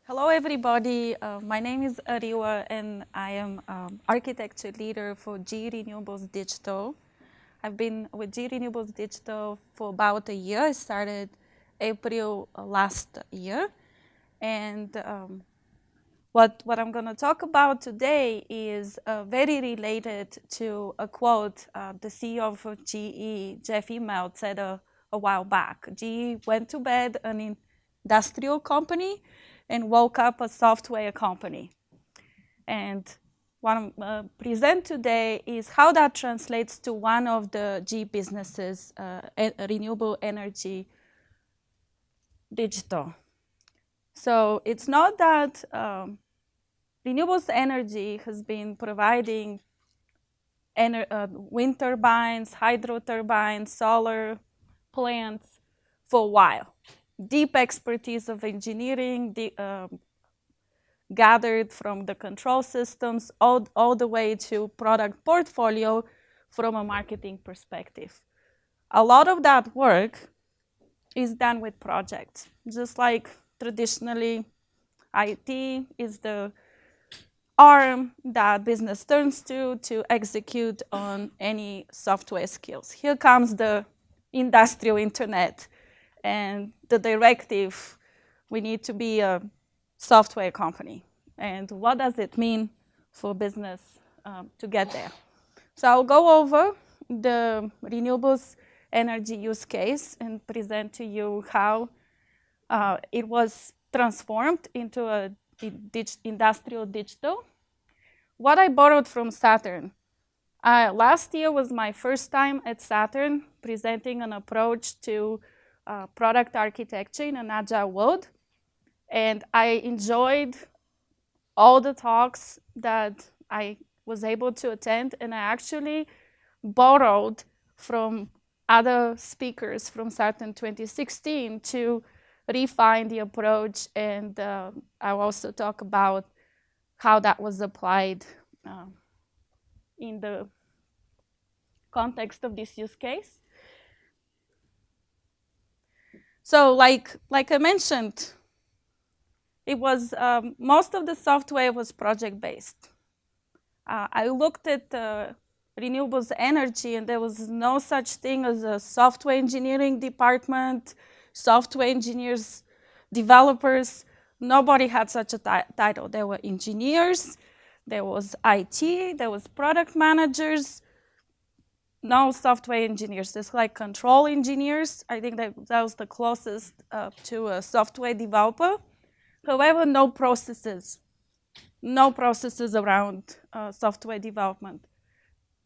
Hello, everybody. My name is Arila, and I am architecture leader for GE Renewables Digital. I've been with GE Renewables Digital for about a year. I started April last year. And what I'm going to talk about today is very related to a quote the CEO of GE, Jeff Immelt, said a while back. GE went to bed an industrial company and woke up a software company. And what I'm going to present today is how that translates to one of the GE businesses, renewable energy digital. So it's not that renewables energy has been providing wind turbines, hydro turbines, solar plants for a while. Deep expertise of engineering, gathered from the control systems all the way to product portfolio from a marketing perspective. A lot of that work is done with projects, just like traditionally IT is the arm that business turns to execute on any software skills. Here comes the industrial internet and the directive, we need to be a software company. And what does it mean for business to get there? So I'll go over the renewables energy use case and present to you how it was transformed into a industrial digital. What I borrowed from SATURN. Last year was my first time at SATURN presenting an approach to product architecture in an agile world. And I enjoyed all the talks that I was able to attend, and I actually borrowed from other speakers from SATURN 2016 to refine the approach, and I'll also talk about how that was applied in the context of this use case. So like I mentioned, it was most of the software was project-based. I looked at renewables energy, and there was no such thing as a software engineering department, software engineers, developers. Nobody had such a title. There were engineers, there was IT, there was product managers, no software engineers. There's like control engineers. I think that was the closest to a software developer. However, no processes around software development.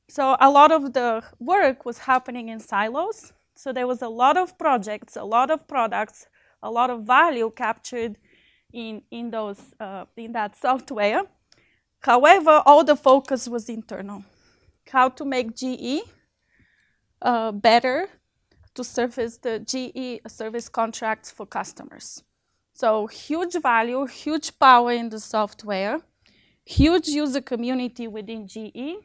So a lot of the work was happening in silos. So there was a lot of projects, a lot of products, a lot of value captured in that software. However, all the focus was internal. How to make GE better to service the GE service contracts for customers. So huge value, huge power in the software, huge user community within GE.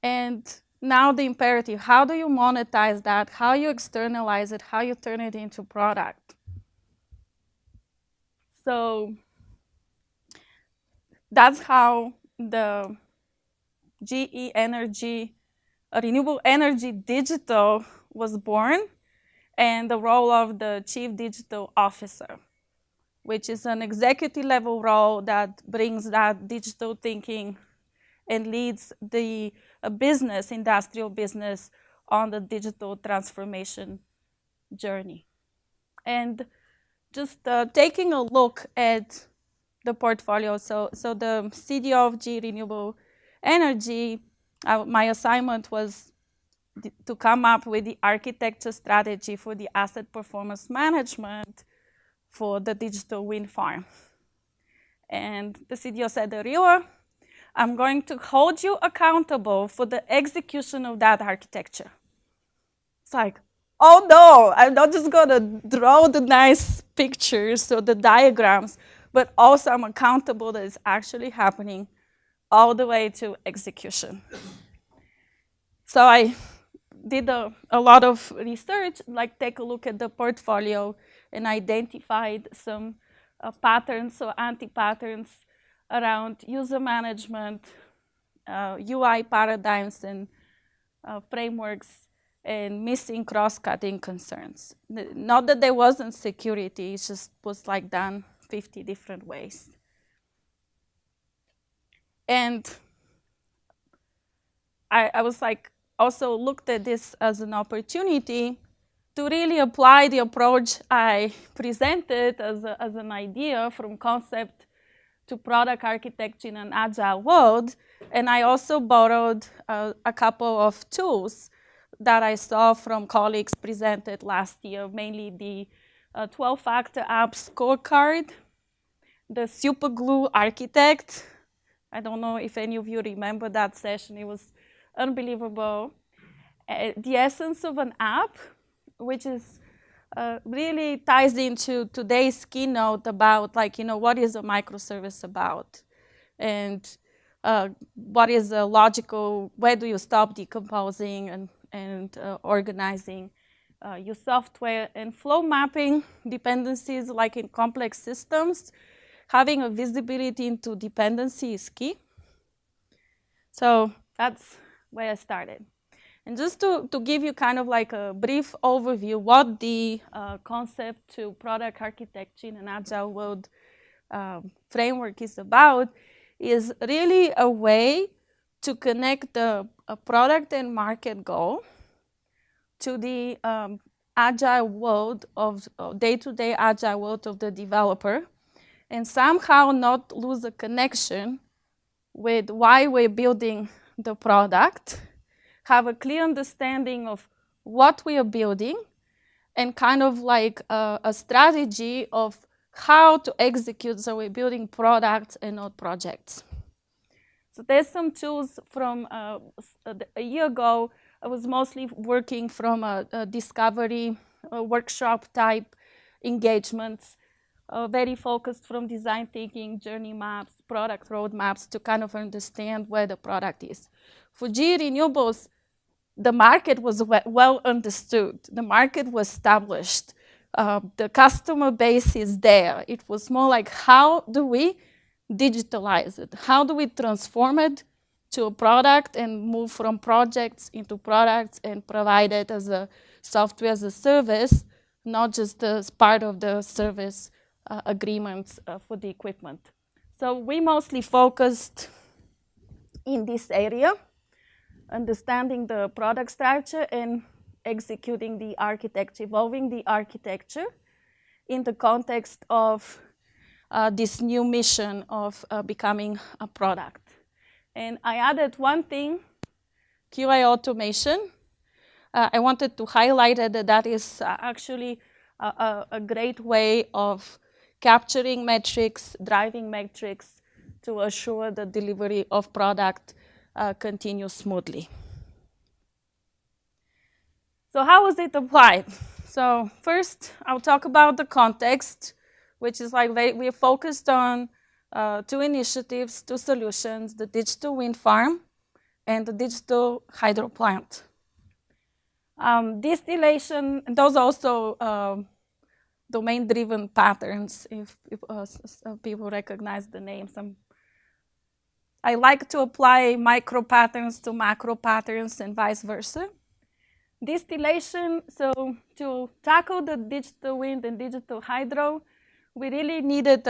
And now the imperative, how do you monetize that? How you externalize it? How you turn it into product? So that's how the GE Energy, Renewable Energy Digital was born, and the role of the Chief Digital Officer, which is an executive level role that brings that digital thinking and leads the business, industrial business, on the digital transformation journey. And just taking a look at the portfolio, so the CDO of GE Renewable Energy, my assignment was to come up with the architecture strategy for the asset performance management for the digital wind farm. And the CDO said, Arila, I'm going to hold you accountable for the execution of that architecture. It's like, oh no, I'm not just gonna draw the nice pictures or the diagrams, but also I'm accountable that it's actually happening all the way to execution. So I did a lot of research, like take a look at the portfolio and identified some patterns or anti-patterns around user management, UI paradigms and frameworks, and missing cross-cutting concerns. Not that there wasn't security, it just was like done 50 different ways. And I was like, also looked at this as an opportunity to really apply the approach I presented as an idea from concept to product architecture in an agile world. And I also borrowed a couple of tools that I saw from colleagues presented last year, mainly the 12-factor app scorecard, the Superglue Architect. I don't know if any of you remember that session. It was unbelievable. The essence of an app, which is really ties into today's keynote about, like, what is a microservice about? And what is a logical, where do you stop decomposing and organizing your software, and flow mapping dependencies like in complex systems. Having a visibility into dependency is key. So that's where I started. And just to give you kind of like a brief overview what the concept to product architecture in an agile world framework is about, is really a way to connect the product and market goal to the agile world of day-to-day agile world of the developer, and somehow not lose a connection with why we're building the product, have a clear understanding of what we are building, and kind of like a strategy of how to execute, so we're building products and not projects. So there's some tools from a year ago. I was mostly working from a discovery workshop type engagements, very focused from design thinking, journey maps, product roadmaps to kind of understand where the product is. For GE Renewables, the market was well understood. The market was established. The customer base is there. It was more like, how do we digitalize it? How do we transform it to a product and move from projects into products and provide it as a software as a service, not just as part of the service agreements for the equipment. So we mostly focused in this area, understanding the product structure and executing the architecture, evolving the architecture in the context of this new mission of becoming a product. And I added one thing, QA automation. I wanted to highlight that is actually a great way of capturing metrics, driving metrics to assure the delivery of product continues smoothly. So how was it applied? So first, I'll talk about the context, which is like we're focused on two initiatives, two solutions, the digital wind farm and the digital hydro plant. Distillation, and those also domain-driven patterns, if people recognize the names. I like to apply micro patterns to macro patterns and vice versa. Distillation, so to tackle the digital wind and digital hydro, we really needed,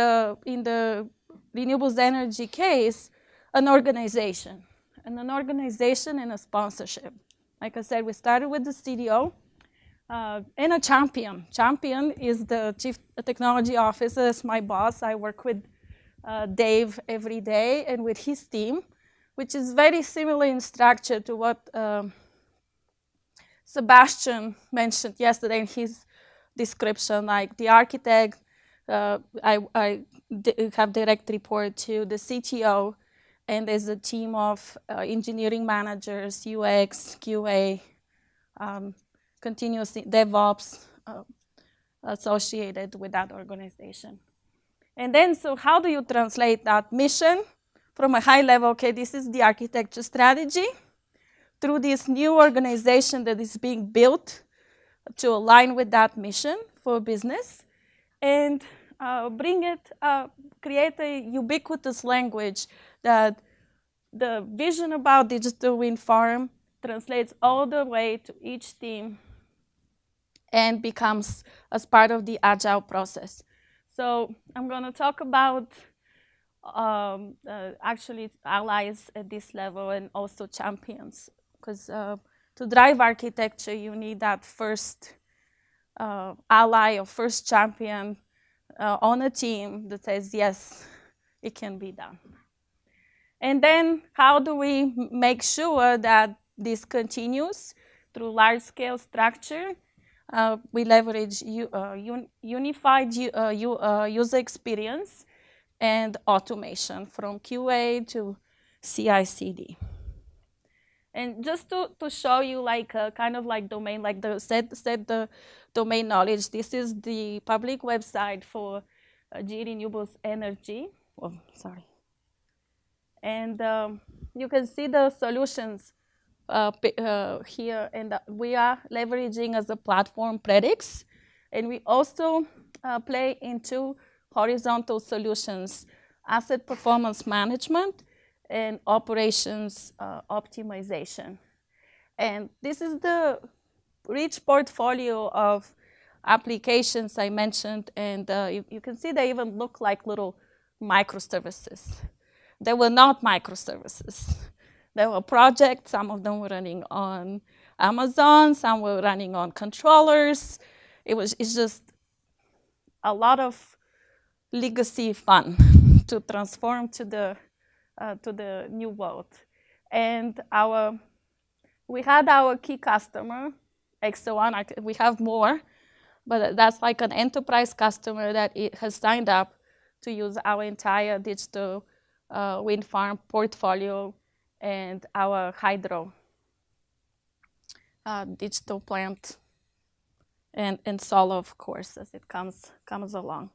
in the renewables energy case, an organization and a sponsorship. Like I said, we started with the CDO and a champion. Champion is the chief technology officer, is my boss. I work with Dave every day and with his team, which is very similar in structure to what Sebastian mentioned yesterday in his description. Like the architect, I have direct report to the CTO, and there's a team of engineering managers, UX, QA, continuous DevOps associated with that organization. And then, so how do you translate that mission from a high level, okay, this is the architecture strategy, through this new organization that is being built to align with that mission for business, and create a ubiquitous language that the vision about digital wind farm translates all the way to each team and becomes as part of the Agile process. So I'm going to talk about actually allies at this level and also champions, because to drive architecture, you need that first ally or first champion on a team that says, yes, it can be done. And then how do we make sure that this continues through large-scale structure? We leverage unified user experience and automation from QA to CI/CD. And just to show you like kind of like domain, like set the domain knowledge, this is the public website for Renewables Energy. Oh, sorry. And you can see the solutions here, and we are leveraging as a platform Predix, and we also play into horizontal solutions, asset performance management and operations optimization. And this is the rich portfolio of applications I mentioned, and you can see they even look like little microservices. They were not microservices. They were projects. Some of them were running on Amazon. Some were running on controllers. It's just a lot of legacy fun to transform to the new world. And we had our key customer, Exo1. We have more, but that's like an enterprise customer that has signed up to use our entire digital wind farm portfolio and our hydro digital plant and solar, of course, as it comes along.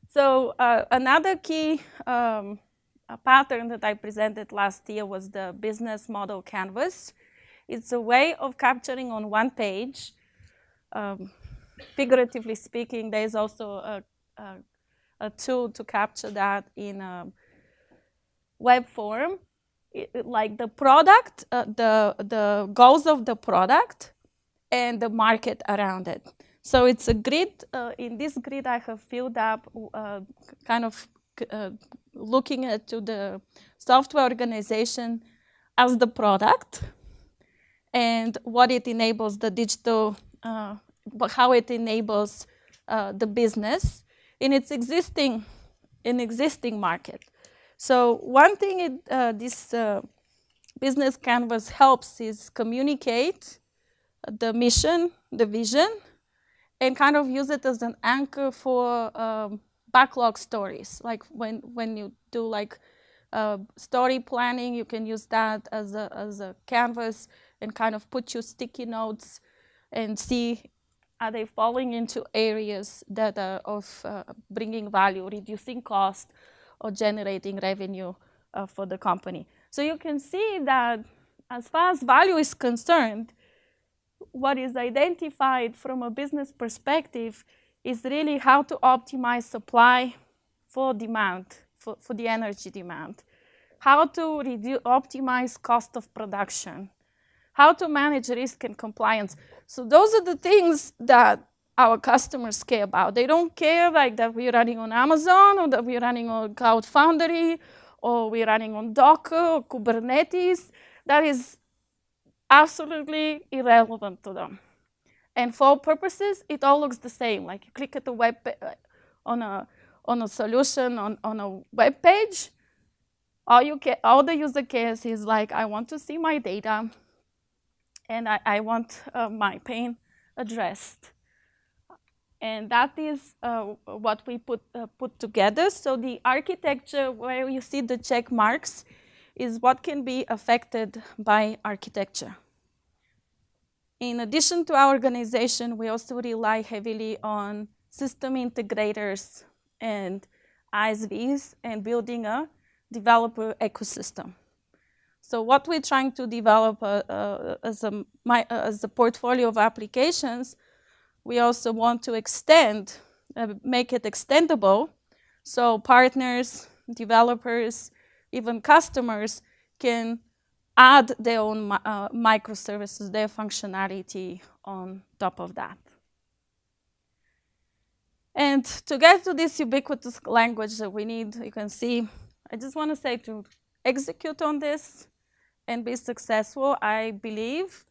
So another key pattern that I presented last year was the business model canvas. It's a way of capturing on one page. Figuratively speaking, there is also a tool to capture that in web form, like the product, the goals of the product, and the market around it. So it's a grid. In this grid, I have filled up kind of looking at to the software organization as the product and what it enables the digital, how it enables the business in its existing market. So one thing this business canvas helps is communicate the mission, the vision, and kind of use it as an anchor for backlog stories. Like when you do like story planning, you can use that as a canvas and kind of put your sticky notes and see, are they falling into areas that are of bringing value, reducing cost, or generating revenue for the company. So you can see that as far as value is concerned, what is identified from a business perspective is really how to optimize supply for demand, for the energy demand, how to optimize cost of production, how to manage risk and compliance. So those are the things that our customers care about. They don't care like that we're running on Amazon or that we're running on Cloud Foundry or we're running on Docker or Kubernetes. That is absolutely irrelevant to them. And for all purposes, it all looks the same. Like you click at the web on a solution on a web page, all the user cares is like, I want to see my data and I want my pain addressed. And that is what we put together. So the architecture where you see the check marks is what can be affected by architecture. In addition to our organization, we also rely heavily on system integrators and ISVs and building a developer ecosystem. So what we're trying to develop as a portfolio of applications, we also want to extend make it extendable, so partners, developers, even customers can add their own microservices, their functionality on top of that. And to get to this ubiquitous language that we need, you can see, I just want to say to execute on this and be successful, I believe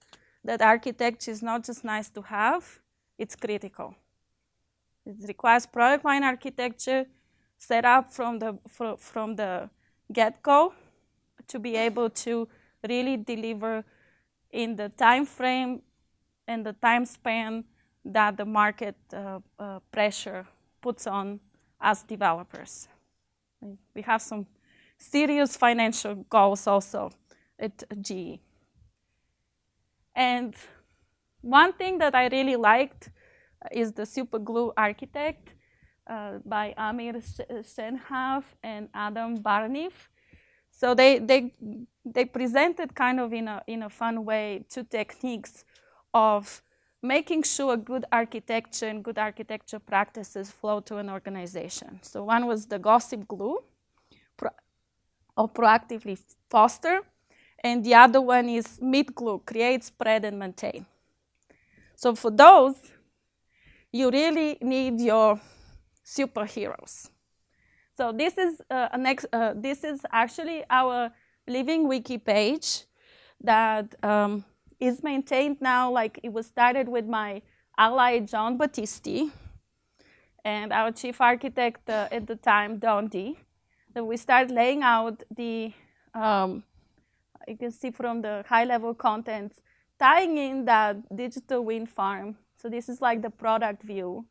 that architecture is not just nice to have, it's critical. It requires product line architecture set up from the get-go to be able to really deliver in the time frame and the time span that the market pressure puts on us developers. We have some serious financial goals also at GE. And one thing that I really liked is the Superglue Architect by Amir Shenhav and Adam Barnif. So they presented kind of in a fun way 2 techniques of making sure good architecture and good architecture practices flow to an organization. So one was the gossip glue, or proactively foster, and the other one is meat glue, create, spread, and maintain. So for those, you really need your superheroes. So this is this is actually our living wiki page that is maintained now. Like, it was started with my ally John Battisti and our chief architect at the time, Don D. Then we started laying out the you can see from the high-level contents, tying in that digital wind farm. So this is like the product view,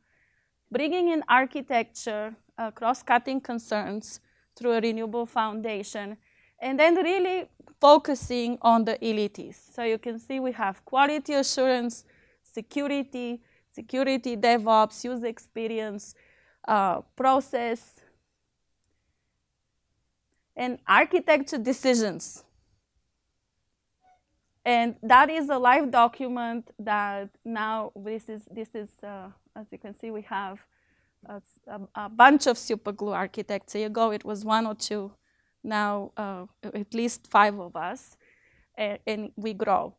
bringing in architecture, cross-cutting concerns through a renewable foundation, and then really focusing on the elites. So you can see we have quality assurance, security, DevOps, user experience, process, and architecture decisions. And that is a live document that now this is as you can see, we have a bunch of Superglue architects. A year ago it was 1 or 2, now at least 5 of us, and we grow.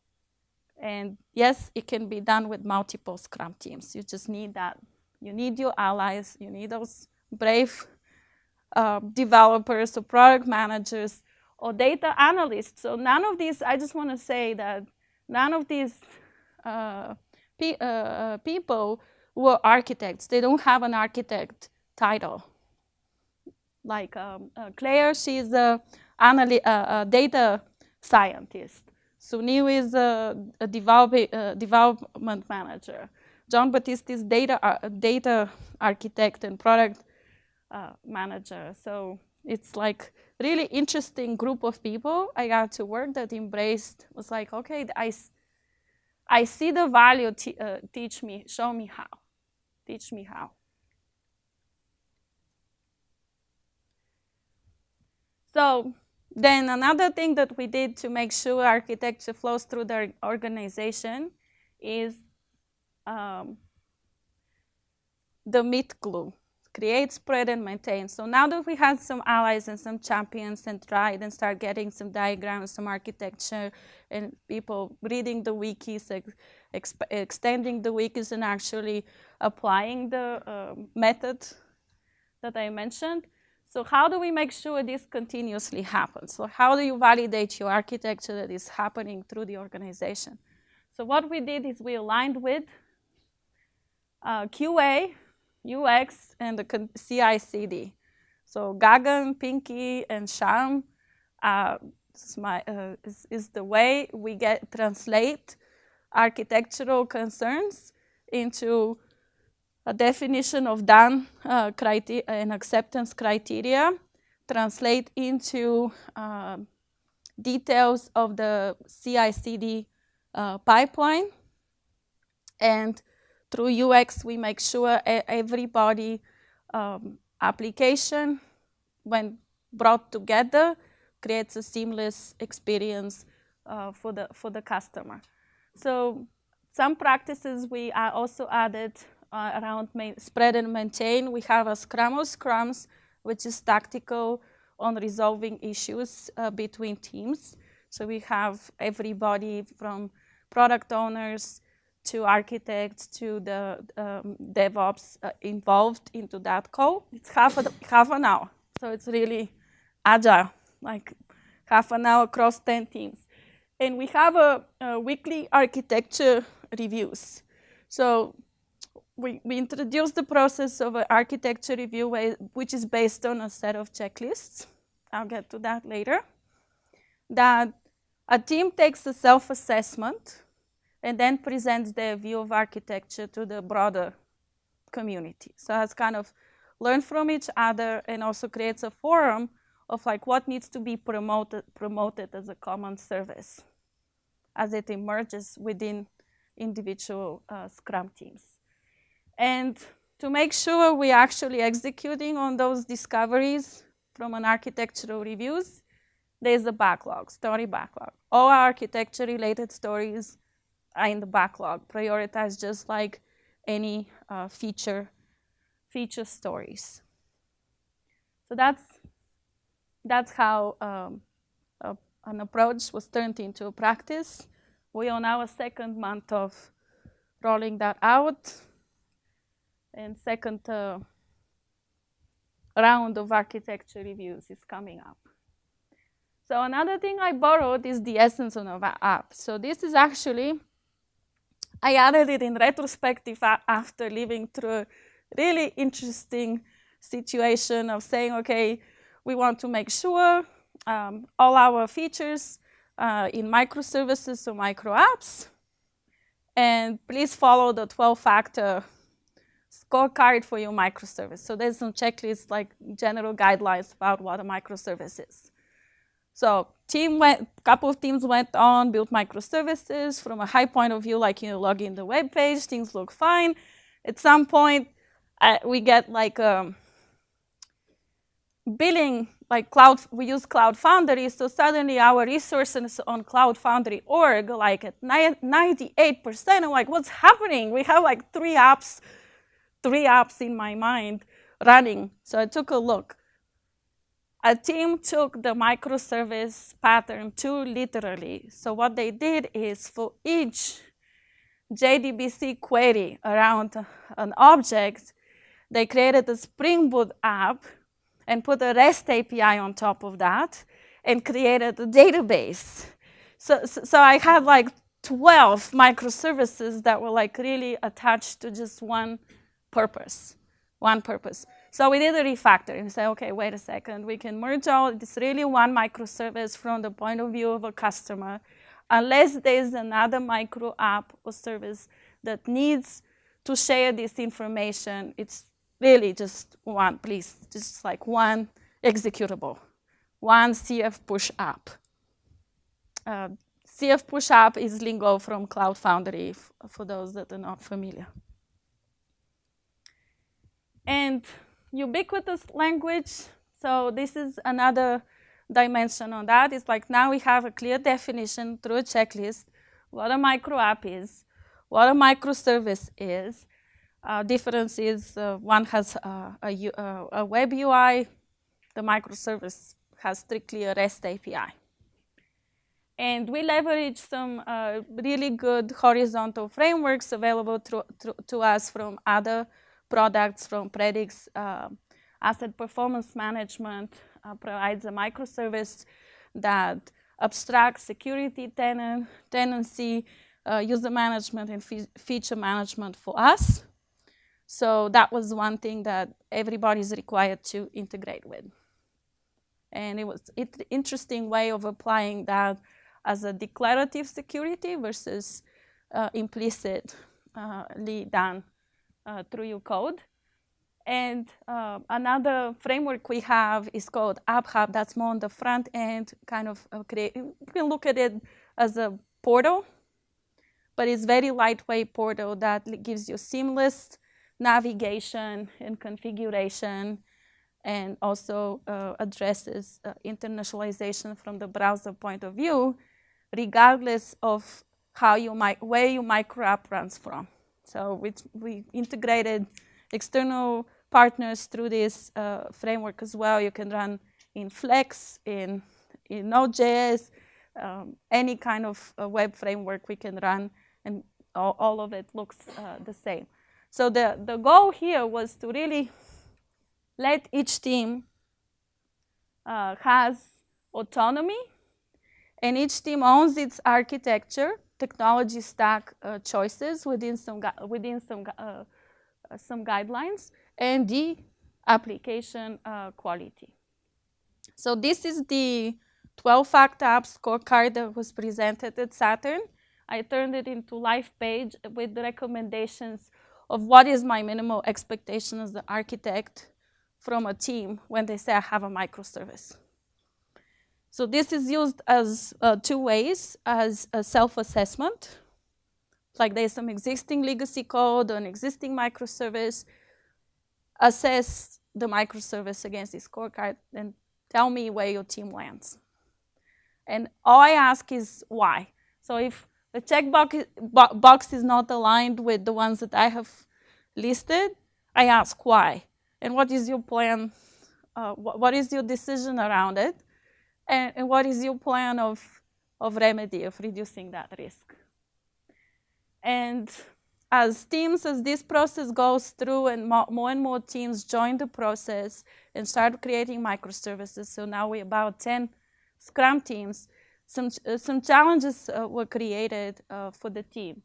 And yes, it can be done with multiple Scrum teams. You just need that. You need your allies. You need those brave developers or product managers or data analysts. So none of these, I just want to say that none of these people were architects. They don't have an architect title. Like Claire, she's a data scientist. Sunil is a development manager. John Batiste is data architect and product manager. So it's like really interesting group of people I got to work that embraced, was like, okay, I see the value, teach me, show me how, teach me how. So then another thing that we did to make sure architecture flows through the organization is the meat glue. Create, spread, and maintain. So now that we had some allies and some champions and tried and start getting some diagrams, some architecture, and people reading the wikis, extending the wikis, and actually applying the method that I mentioned. So how do we make sure this continuously happens? So how do you validate your architecture that is happening through the organization? So what we did is we aligned with QA, UX, and the CI/CD. So Gagan, Pinky, and Sham is the way we translate architectural concerns into a definition of done and acceptance criteria, translate into details of the CI/CD pipeline, and through UX, we make sure everybody application, when brought together, creates a seamless experience for the customer. So some practices we also added around spread and maintain. We have a Scrum of Scrums, which is tactical on resolving issues between teams. So we have everybody from product owners to architects to the DevOps involved into that call. It's half an hour. So it's really agile, like half an hour across 10 teams. And we have a weekly architecture reviews. So we introduced the process of an architecture review, which is based on a set of checklists. I'll get to that later. That a team takes a self-assessment and then presents their view of architecture to the broader community. So it's kind of learn from each other and also creates a forum of like what needs to be promoted as a common service as it emerges within individual Scrum teams. And to make sure we're actually executing on those discoveries from an architectural reviews, there's a backlog, story backlog. All our architecture-related stories are in the backlog, prioritized just like any feature stories. So that's how an approach was turned into a practice. We are on our second month of rolling that out, and second round of architecture reviews is coming up. So another thing I borrowed is the essence of our app. So this is actually, I added it in retrospective after living through a really interesting situation of saying, okay, we want to make sure all our features in microservices or micro apps, and please follow the 12-factor scorecard for your microservice. So there's some checklists, like general guidelines about what a microservice is. So couple of teams went on, built microservices. From a high point of view, like you log in the web page, things look fine. At some point, we get like billing, like we use Cloud Foundry, so suddenly our resources on Cloud Foundry org, like at 98%, I'm like, what's happening? We have like three apps in my mind running. So I took a look. A team took the microservice pattern too literally. So what they did is for each JDBC query around an object, they created a Spring Boot app and put a REST API on top of that and created a database. So I had like 12 microservices that were like really attached to just one purpose. So we did a refactor and said, okay, wait a second, we can merge all, it's really one microservice from the point of view of a customer, unless there's another micro app or service that needs to share this information. It's really just one, please, just like one executable, one CF push app. CF push app is lingo from Cloud Foundry for those that are not familiar. And ubiquitous language, so this is another dimension on that. It's like now we have a clear definition through a checklist what a micro app is, what a microservice is. Difference is one has a web UI, the microservice has strictly a REST API. And we leverage some really good horizontal frameworks available to us from other products, from Predix. Asset performance management provides a microservice that abstracts security, tenancy, user management, and feature management for us. So that was one thing that everybody is required to integrate with. And it was an interesting way of applying that as a declarative security versus implicitly done through your code. And another framework we have is called App Hub. That's more on the front end, kind of you can look at it as a portal, but it's very lightweight portal that gives you seamless navigation and configuration, and also addresses internationalization from the browser point of view, regardless of where your micro app runs from. So we integrated external partners through this framework as well. You can run in Flex, in Node.js, any kind of web framework we can run, and all of it looks the same. So the goal here was to really let each team has autonomy, and each team owns its architecture, technology stack choices within some guidelines, and the application quality. So this is the 12-fact app scorecard that was presented at SATURN. I turned it into live page with the recommendations of what is my minimal expectation as the architect from a team when they say I have a microservice. So this is used as 2 ways, as a self-assessment, like there's some existing legacy code, an existing microservice, assess the microservice against the scorecard, and tell me where your team lands. And all I ask is why. So if the checkbox is not aligned with the ones that I have listed, I ask why. And what is your plan? What is your decision around it? And what is your plan of remedy, of reducing that risk? And as this process goes through and more teams join the process and start creating microservices, so now we're about 10 Scrum teams, some challenges were created for the team,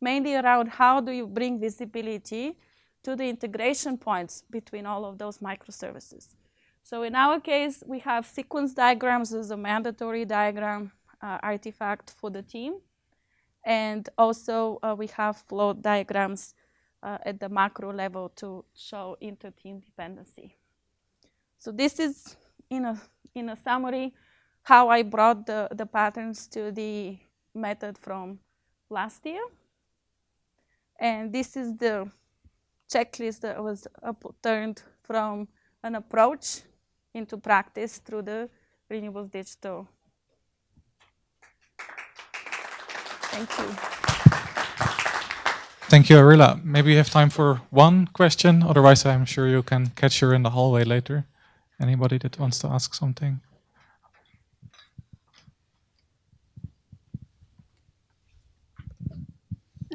mainly around how do you bring visibility to the integration points between all of those microservices. So in our case, we have sequence diagrams as a mandatory diagram artifact for the team. And also we have flow diagrams at the macro level to show inter-team dependency. So this is, in a summary, how I brought the patterns to the method from last year. And this is the checklist that was turned from an approach into practice through the Renewables Digital. Thank you. Thank you, Arila. Maybe you have time for one question. Otherwise, I'm sure you can catch her in the hallway later. Anybody that wants to ask something?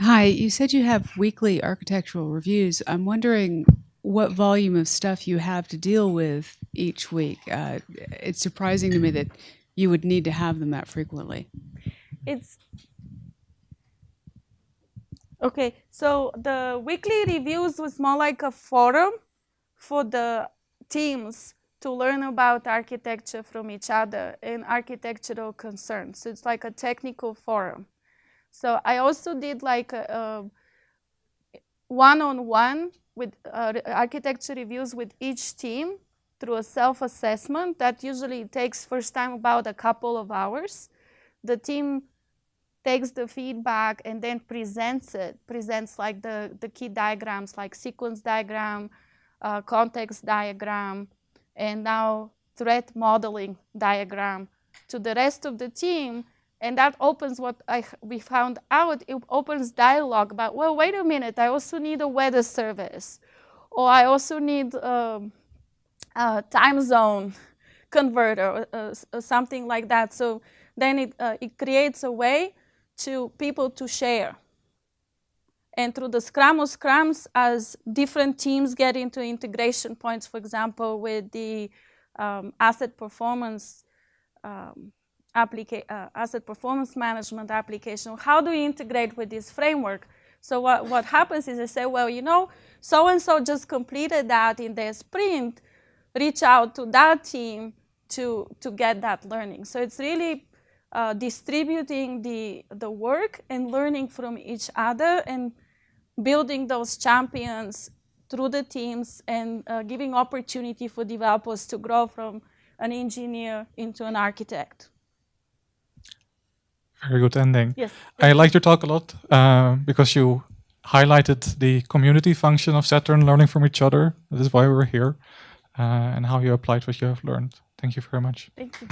Hi, you said you have weekly architectural reviews. I'm wondering what volume of stuff you have to deal with each week. It's surprising to me that you would need to have them that frequently. Okay, so the weekly reviews was more like a forum for the teams to learn about architecture from each other and architectural concerns. So it's like a technical forum. So I also did like a one-on-one with architecture reviews with each team through a self-assessment that usually takes first time about a couple of hours. The team takes the feedback and then presents like the key diagrams like sequence diagram, context diagram, and now threat modeling diagram to the rest of the team. And that opens what we found out, it opens dialogue about, well, wait a minute, I also need a weather service, or I also need a time zone converter, or something like that. So then it creates a way to people to share. And through the Scrum of Scrums, as different teams get into integration points, for example, with the asset performance management application, how do we integrate with this framework? So what happens is they say, well, you know, so-and-so just completed that in their sprint, reach out to that team to get that learning. So it's really distributing the work and learning from each other and building those champions through the teams and giving opportunity for developers to grow from an engineer into an architect. Very good ending. Yes. I liked your talk a lot because you highlighted the community function of SATURN, learning from each other. That is why we're here, and how you applied what you have learned. Thank you very much. Thank you.